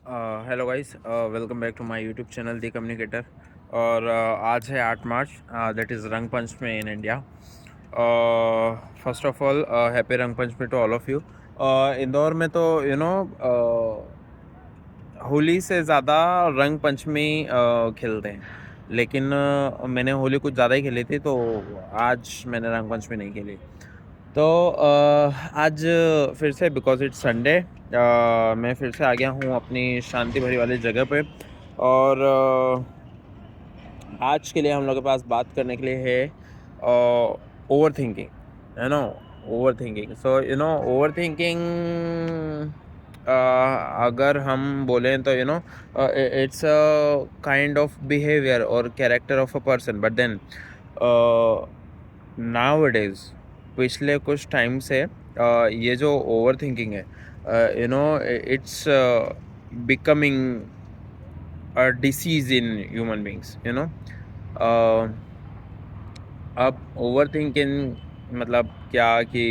Hello guys, welcome back to my YouTube channel the communicator. और आज है 8 मार्च, that is Rang Panchami in India. First of all happy Rang Panchami to all of you. Indore में तो होली से ज़्यादा रंग पंचमी खेलते हैं, लेकिन मैंने होली कुछ ज़्यादा ही खेली थी, तो आज मैंने रंग पंचमी नहीं खेली। तो आज फिर से बिकॉज इट्स संडे मैं फिर से आ गया हूँ अपनी शांति भरी वाली जगह पे। और आज के लिए हम लोग के पास बात करने के लिए है over thinking, you know. Over thinking, so over thinking, अगर हम बोलें तो it's a kind of behaviour और character of a person, but then nowadays पिछले कुछ टाइम से ये जो ओवर थिंकिंग है, it's becoming a disease in human beings, अब ओवर थिंकिंग मतलब क्या कि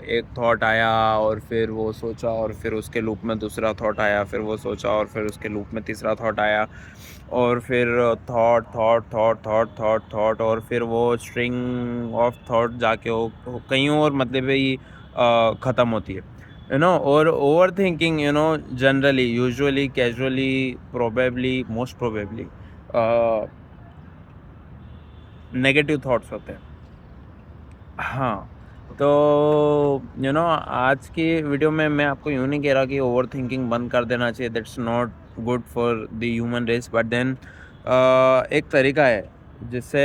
एक थॉट आया और फिर वो सोचा, और फिर उसके लूप में दूसरा थॉट आया, फिर वो सोचा और फिर उसके लूप में तीसरा थॉट आया, और फिर thought thought thought thought thought thought, और फिर वो स्ट्रिंग ऑफ थॉट जाके वो कहीं और मतलब ही ख़त्म होती है, और over thinking generally, usually, casually, probably, most probably negative thoughts होते हैं। हाँ, तो आज की वीडियो में मैं आपको यूँ नहीं कह रहा कि ओवर थिंकिंग बंद कर देना चाहिए, that's not good for the human race, but then एक तरीका है जिससे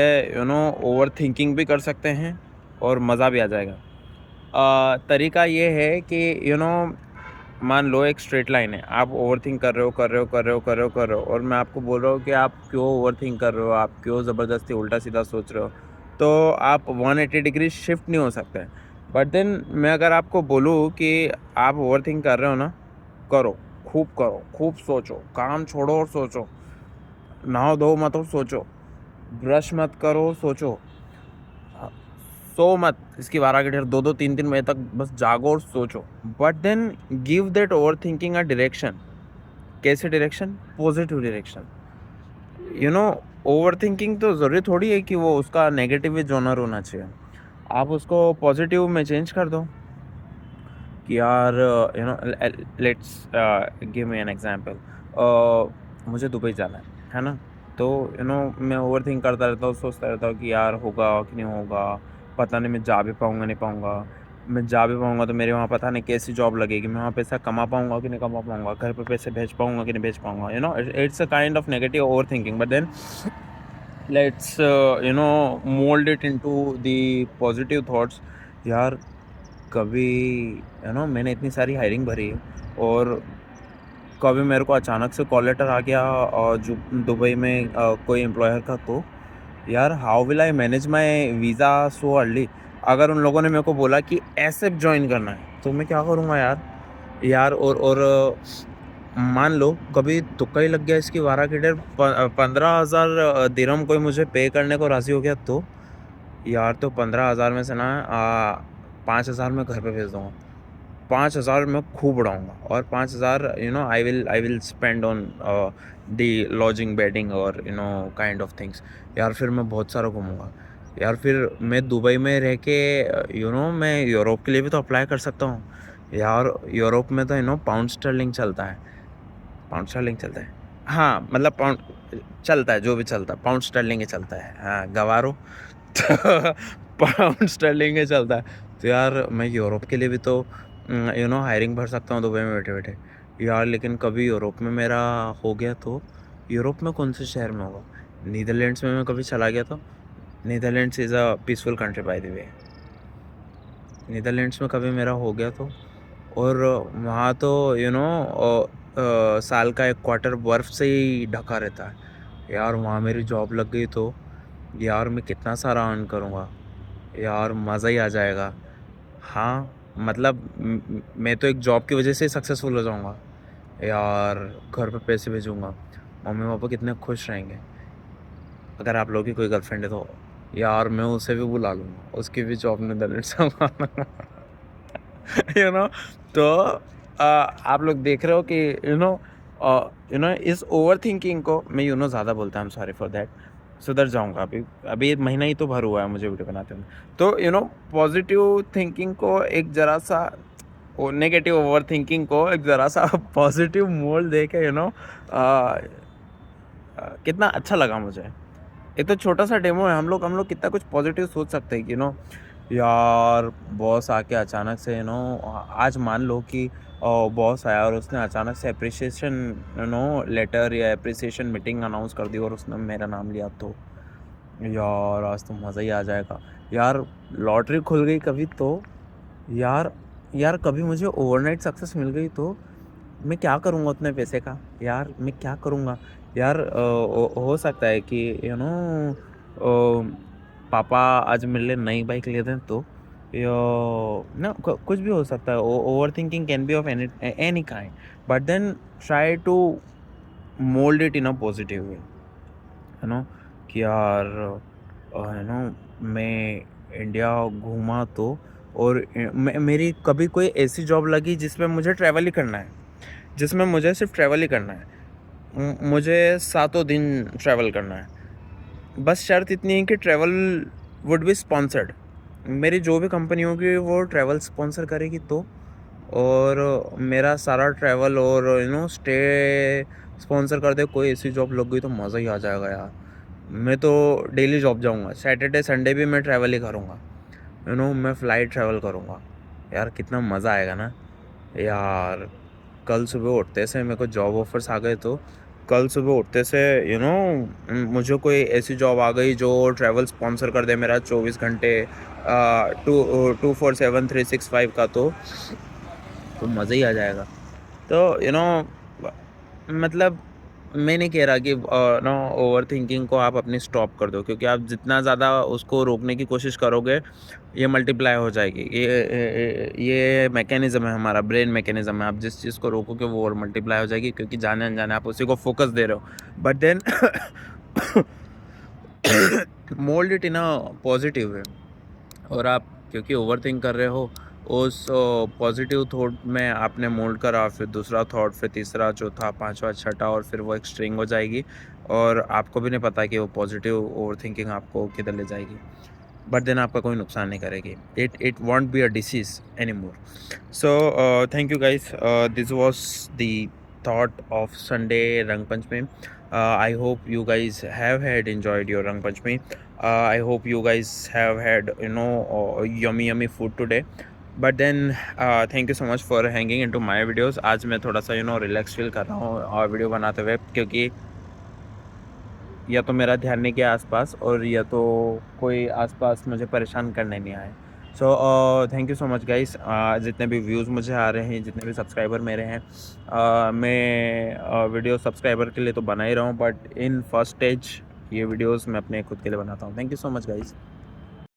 ओवर थिंकिंग भी कर सकते हैं और मज़ा भी आ जाएगा। तरीका ये है कि मान लो एक स्ट्रेट लाइन है, आप ओवर थिंक कर रहे हो कर रहे हो कर रहे हो कर रहे हो कर रहे हो, और मैं आपको बोल रहा हूँ कि आप क्यों ओवर थिंक कर रहे हो, आप क्यों ज़बरदस्ती उल्टा सीधा सोच रहे हो, तो आप 180 डिग्री शिफ्ट नहीं हो सकते। बट देन मैं अगर आपको बोलूँ कि आप ओवर थिंक कर रहे हो ना, करो, खूब सोचो, काम छोड़ो और सोचो, नहाओ धो मत और सोचो, ब्रश मत करो, सोचो, सो मत इसकी 12 घंटे 2-2 3-3 बजे तक, बस जागो और सोचो। But then give that over thinking a direction. कैसे direction? Positive direction. Over thinking तो ज़रूरी थोड़ी है कि वो उसका नेगेटिव ही जॉनर होना चाहिए। आप उसको पॉजिटिव में चेंज कर दो कि यार, let's give me an example. मुझे दुबई जाना है ना? तो मैं ओवर थिंक करता रहता हूँ, सोचता रहता हूँ कि यार होगा कि नहीं होगा, पता नहीं मैं जा भी पाऊँगा नहीं पाऊँगा, मैं जा भी पाऊँगा तो मेरे वहाँ पता नहीं कैसी जॉब लगेगी, मैं वहाँ पैसा कमा पाऊँगा कि नहीं कमा पाऊँगा, घर पे पैसे भेज पाऊँगा कि नहीं भेज पाऊँगा, it's a kind of negative over thinking. But then let's mould it into the positive thoughts. यार, कभी मैंने इतनी सारी हायरिंग भरी है, और कभी मेरे को अचानक से कॉल लेटर आ गया और जो दुबई में कोई एम्प्लॉयर का, तो यार how will I manage my visa so early? अगर उन लोगों ने मेरे को बोला कि ऐसे ज्वाइन करना है, तो मैं क्या करूँगा यार, और मान लो कभी तुक्का ही लग गया इसकी 12 की डेट, 15,000 दिरहम कोई मुझे पे करने को राज़ी हो गया, तो यार, तो 15,000 में से ना 5,000 मैं घर पे भेज दूँगा, 5,000 मैं खूब उड़ाऊँगा, और 5,000 I will spend on the lodging, bedding और काइंड ऑफ थिंग्स। यार, फिर मैं बहुत सारा घूमूँगा। यार, फिर मैं दुबई में रह के मैं यूरोप के लिए भी तो अप्लाई कर सकता हूँ। यार, यूरोप में तो पाउंड स्टर्लिंग चलता है। पाउंड स्टर्लिंग चलता है। हाँ, मतलब पाउंड चलता है, जो भी चलता है, पाउंड स्टर्लिंग ही चलता है। हाँ, गवारो। तो पाउंड स्टर्लिंग ही चलता है। तो यार, मैं यूरोप के लिए भी तो हायरिंग भर सकता हूँ दुबई में बैठे-बैठे। यार, लेकिन कभी यूरोप में मेरा हो गया तो? यूरोप में कौन से शहर में होगा? नीदरलैंड्स में मैं कभी चला गया तो? Netherlands is a peaceful country by the way. Netherlands में कभी मेरा हो गया तो? और वहाँ तो साल का 1 क्वार्टर बर्फ़ से ही ढका रहता है। यार, वहाँ मेरी जॉब लग गई तो यार, मैं कितना सारा अर्न करूँगा। यार, मज़ा ही आ जाएगा। हाँ, मतलब मैं तो एक जॉब की वजह से सक्सेसफुल हो जाऊँगा। यार, घर पे पैसे भेजूँगा, मम्मी-पापा कितने खुश रहेंगे। अगर आप लोगों की कोई गर्लफ्रेंड है तो यार, मैं उसे भी बुला लूँगा, उसकी भी जॉब नीदरलैंड्स संभालूँगा। यू नो तो आप लोग देख रहे हो कि इस ओवर थिंकिंग को मैं ज़्यादा बोलता हूँ, सॉरी फॉर दैट, सुधर जाऊँगा। अभी अभी 1 महीना ही तो भर हुआ है मुझे वीडियो बनाते हुए। तो पॉजिटिव थिंकिंग को एक ज़रा सा, वो नेगेटिव ओवर थिंकिंग को एक ज़रा सा पॉजिटिव मोड़ दे के कितना अच्छा लगा मुझे। एक तो छोटा सा डेमो है, हम लोग कितना कुछ पॉजिटिव सोच सकते हैं कि यार बॉस आके अचानक से आज मान लो कि बॉस आया और उसने अचानक से अप्रिसिएशन लेटर या अप्रिसिएशन मीटिंग अनाउंस कर दी और उसने मेरा नाम लिया, तो यार आज तो मज़ा ही आ जाएगा। यार लॉटरी खुल गई कभी तो, यार यार कभी मुझे ओवरनाइट सक्सेस मिल गई तो मैं क्या करूँगा उतने पैसे का? यार मैं क्या करूँगा? यार हो सकता है कि पापा आज मेरे लिए नई बाइक ले दें तो, या ना कुछ भी हो सकता है। Over thinking can be of any kind, but then try to mould it in a positive way, कि यार मैं इंडिया घूमा तो, और मेरी कभी कोई ऐसी जॉब लगी जिसमें मुझे ट्रैवल ही करना है, जिसमें मुझे सिर्फ ट्रैवल ही करना है, मुझे 7 दिन ट्रैवल करना है। बस शर्त इतनी है कि ट्रैवल वुड बी स्पॉन्सर्ड, मेरी जो भी कंपनी होगी वो ट्रैवल स्पॉन्सर करेगी तो, और मेरा सारा ट्रैवल और स्टे स्पॉन्सर कर दे। कोई ऐसी जॉब लग गई तो मज़ा ही आ जाएगा यार। मैं तो डेली जॉब जाऊँगा, सैटरडे संडे भी मैं ट्रैवल ही करूँगा, मैं फ़्लाइट ट्रैवल करूँगा। यार कितना मज़ा आएगा ना यार। कल सुबह उठते से मेरे को जॉब ऑफर्स आ गए तो, कल सुबह उठते से मुझे कोई ऐसी जॉब आ गई जो ट्रैवल स्पॉन्सर कर दे मेरा 24 घंटे 247 365 का, तो मज़ा ही आ जाएगा। तो मतलब मैं नहीं कह रहा कि ओवर थिंकिंग को आप अपनी स्टॉप कर दो, क्योंकि आप जितना ज़्यादा उसको रोकने की कोशिश करोगे ये मल्टीप्लाई हो जाएगी। ये मैकेनिज़्म है, हमारा ब्रेन मैकेनिज़्म है। आप जिस चीज़ को रोकोगे वो और मल्टीप्लाई हो जाएगी, क्योंकि जाने अनजाने आप उसी को फोकस दे रहे हो। But then mould it in a positive way, और आप क्योंकि ओवर थिंक कर रहे हो, उस पॉजिटिव थॉट में आपने मोल्ड करा, फिर दूसरा थॉट, फिर तीसरा, चौथा, पांचवा, छठा, और फिर वो एक स्ट्रिंग हो जाएगी, और आपको भी नहीं पता कि वो पॉजिटिव ओवर थिंकिंग आपको किधर ले जाएगी। बट देन आपका कोई नुकसान नहीं करेगी। It won't be a disease any more. So thank you guys, this was the thought of Sunday Rang Panchami. I hope you guys have had enjoyed your Rang Panchami. I hope you guys have had yummy food today. But then thank you so much for hanging into my videos. आज मैं थोड़ा सा relax feel कर रहा हूँ और video बनाते हुए, क्योंकि या तो मेरा ध्यान नहीं गया आसपास, और या तो कोई आसपास मुझे परेशान करने नहीं आए। So thank you so much guys. जितने भी व्यूज़ मुझे आ रहे हैं, जितने भी सब्सक्राइबर मेरे हैं, मैं वीडियो सब्सक्राइबर के लिए तो बना ही रहा हूँ, बट इन फर्स्ट स्टेज ये वीडियोस मैं अपने खुद के लिए बनाता हूँ। Thank you so much guys.